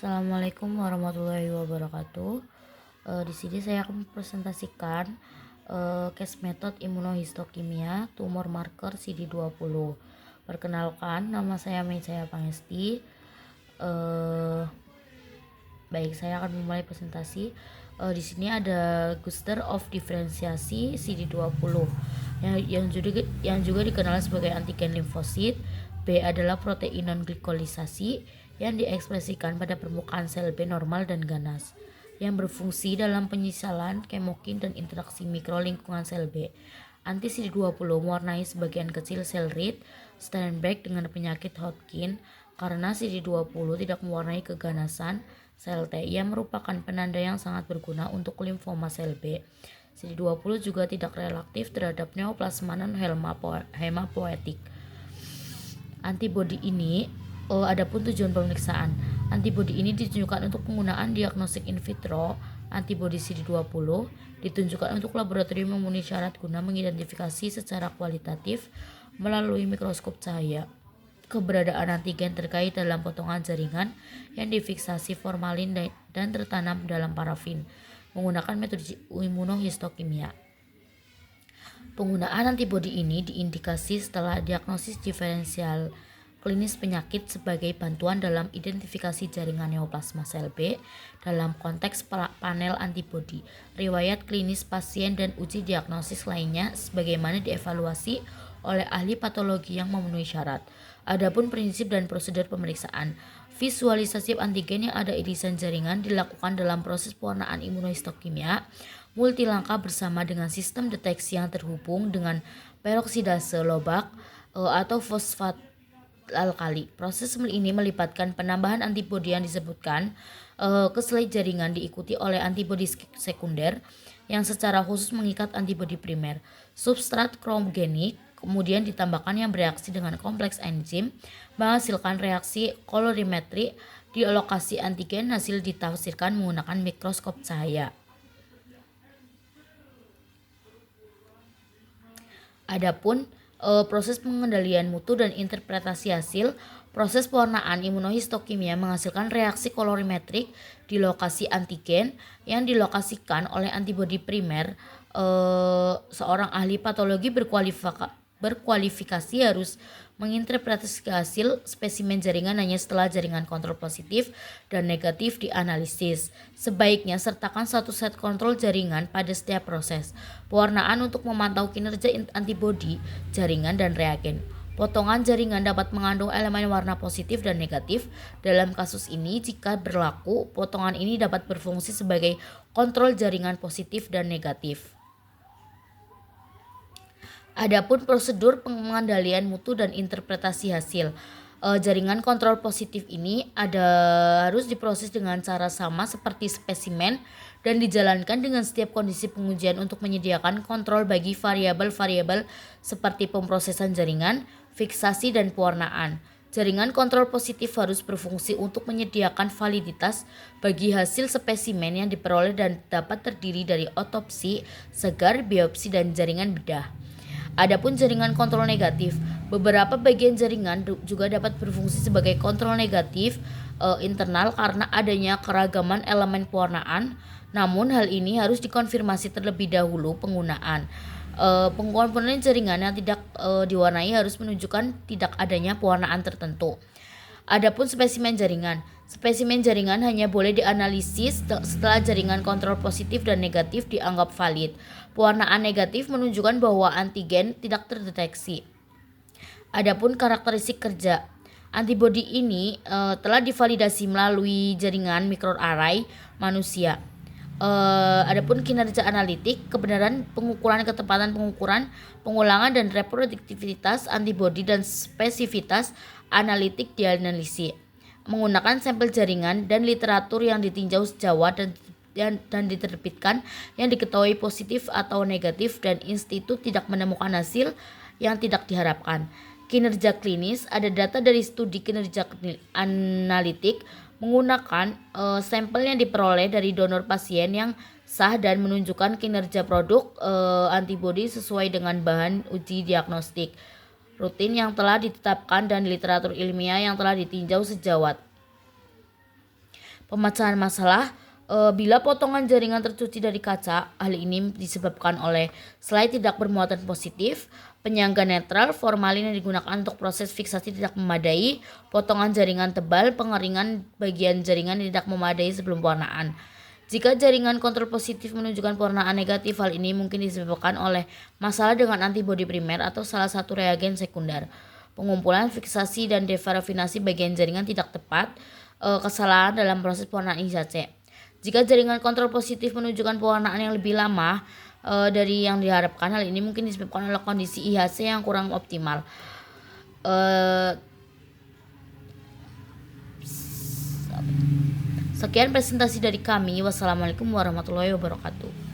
Assalamualaikum warahmatullahi wabarakatuh. Di sini saya akan mempresentasikan case method imunohistokimia tumor marker CD20. Perkenalkan, nama saya Meicaya Pangesti. Baik, saya akan memulai presentasi. Di sini ada cluster of diferensiasi CD20 yang juga dikenal sebagai antigen limfosit. B adalah protein non-glikolisasi yang diekspresikan pada permukaan sel B normal dan ganas, yang berfungsi dalam penyisalan kemokin dan interaksi mikro lingkungan sel B. Anti CD20 mewarnai sebagian kecil sel reed Steinbeck dengan penyakit Hodgkin karena CD20 tidak mewarnai keganasan sel T, yang merupakan penanda yang sangat berguna untuk limfoma sel B. CD20 juga tidak reaktif terhadap neoplasma non-hematopoietik. Antibodi ini, adapun tujuan pemeriksaan, antibodi ini ditunjukkan untuk penggunaan diagnostik in vitro. Antibodi CD20 ditunjukkan untuk laboratorium memenuhi syarat guna mengidentifikasi secara kualitatif melalui mikroskop cahaya keberadaan antigen terkait dalam potongan jaringan yang difiksasi formalin dan tertanam dalam parafin menggunakan metode imunohistokimia. Penggunaan antibodi ini diindikasi setelah diagnosis diferensial klinis penyakit sebagai bantuan dalam identifikasi jaringan neoplasma sel B dalam konteks panel antibodi, riwayat klinis pasien dan uji diagnosis lainnya sebagaimana dievaluasi oleh ahli patologi yang memenuhi syarat. Adapun prinsip dan prosedur pemeriksaan, visualisasi antigen yang ada irisan jaringan dilakukan dalam proses pewarnaan imunohistokimia multilangkah bersama dengan sistem deteksi yang terhubung dengan peroksidase Lobak atau fosfat alkali. Proses ini melibatkan penambahan antibodi yang disebutkan ke selai jaringan diikuti oleh antibodi sekunder yang secara khusus mengikat antibodi primer. Substrat kromogenik kemudian ditambahkan yang bereaksi dengan kompleks enzim menghasilkan reaksi kolorimetri di lokasi antigen. Hasil ditafsirkan menggunakan mikroskop cahaya. Adapun proses pengendalian mutu dan interpretasi hasil, proses pewarnaan imunohistokimia menghasilkan reaksi kolorimetrik di lokasi antigen yang dilokasikan oleh antibodi primer. Seorang ahli patologi berkualifikasi harus menginterpretasi hasil spesimen jaringan hanya setelah jaringan kontrol positif dan negatif dianalisis. Sebaiknya sertakan satu set kontrol jaringan pada setiap proses pewarnaan untuk memantau kinerja antibodi, jaringan, dan reagen. Potongan jaringan dapat mengandung elemen warna positif dan negatif. Dalam kasus ini, jika berlaku, potongan ini dapat berfungsi sebagai kontrol jaringan positif dan negatif. Adapun prosedur pengendalian mutu dan interpretasi hasil, jaringan kontrol positif ini harus diproses dengan cara sama seperti spesimen dan dijalankan dengan setiap kondisi pengujian untuk menyediakan kontrol bagi variabel-variabel seperti pemrosesan jaringan, fiksasi, dan pewarnaan. Jaringan kontrol positif harus berfungsi untuk menyediakan validitas bagi hasil spesimen yang diperoleh dan dapat terdiri dari otopsi, segar, biopsi, dan jaringan bedah. Adapun jaringan kontrol negatif, beberapa bagian jaringan juga dapat berfungsi sebagai kontrol negatif internal karena adanya keragaman elemen pewarnaan. Namun hal ini harus dikonfirmasi terlebih dahulu penggunaan. Pengkomponen jaringan yang tidak diwarnai harus menunjukkan tidak adanya pewarnaan tertentu. Adapun spesimen jaringan hanya boleh dianalisis setelah jaringan kontrol positif dan negatif dianggap valid. Pewarnaan negatif menunjukkan bahwa antigen tidak terdeteksi. Adapun karakteristik kerja, antibodi ini telah divalidasi melalui jaringan microarray manusia. Adapun kinerja analitik, kebenaran pengukuran, ketepatan pengukuran, pengulangan dan reproduktivitas antibodi dan spesifitas analitik dianalisis menggunakan sampel jaringan dan literatur yang ditinjau sejawat dan diterbitkan yang diketahui positif atau negatif dan institut tidak menemukan hasil yang tidak diharapkan. Kinerja klinis, ada data dari studi kinerja analitik menggunakan sampel yang diperoleh dari donor pasien yang sah dan menunjukkan kinerja produk antibodi sesuai dengan bahan uji diagnostik rutin yang telah ditetapkan dan literatur ilmiah yang telah ditinjau sejawat. Pemecahan masalah bila potongan jaringan tercuci dari kaca, hal ini disebabkan oleh selai tidak bermuatan positif, penyangga netral, formalin yang digunakan untuk proses fiksasi tidak memadai, potongan jaringan tebal, pengeringan bagian jaringan tidak memadai sebelum pewarnaan. Jika jaringan kontrol positif menunjukkan pewarnaan negatif, hal ini mungkin disebabkan oleh masalah dengan antibodi primer atau salah satu reagen sekunder. Pengumpulan, fiksasi, dan devarafinasi bagian jaringan tidak tepat, kesalahan dalam proses pewarnaan IHC. Jika jaringan kontrol positif menunjukkan pewarnaan yang lebih lama dari yang diharapkan, hal ini mungkin disebabkan oleh kondisi IHC yang kurang optimal. Sekian presentasi dari kami. Wassalamualaikum warahmatullahi wabarakatuh.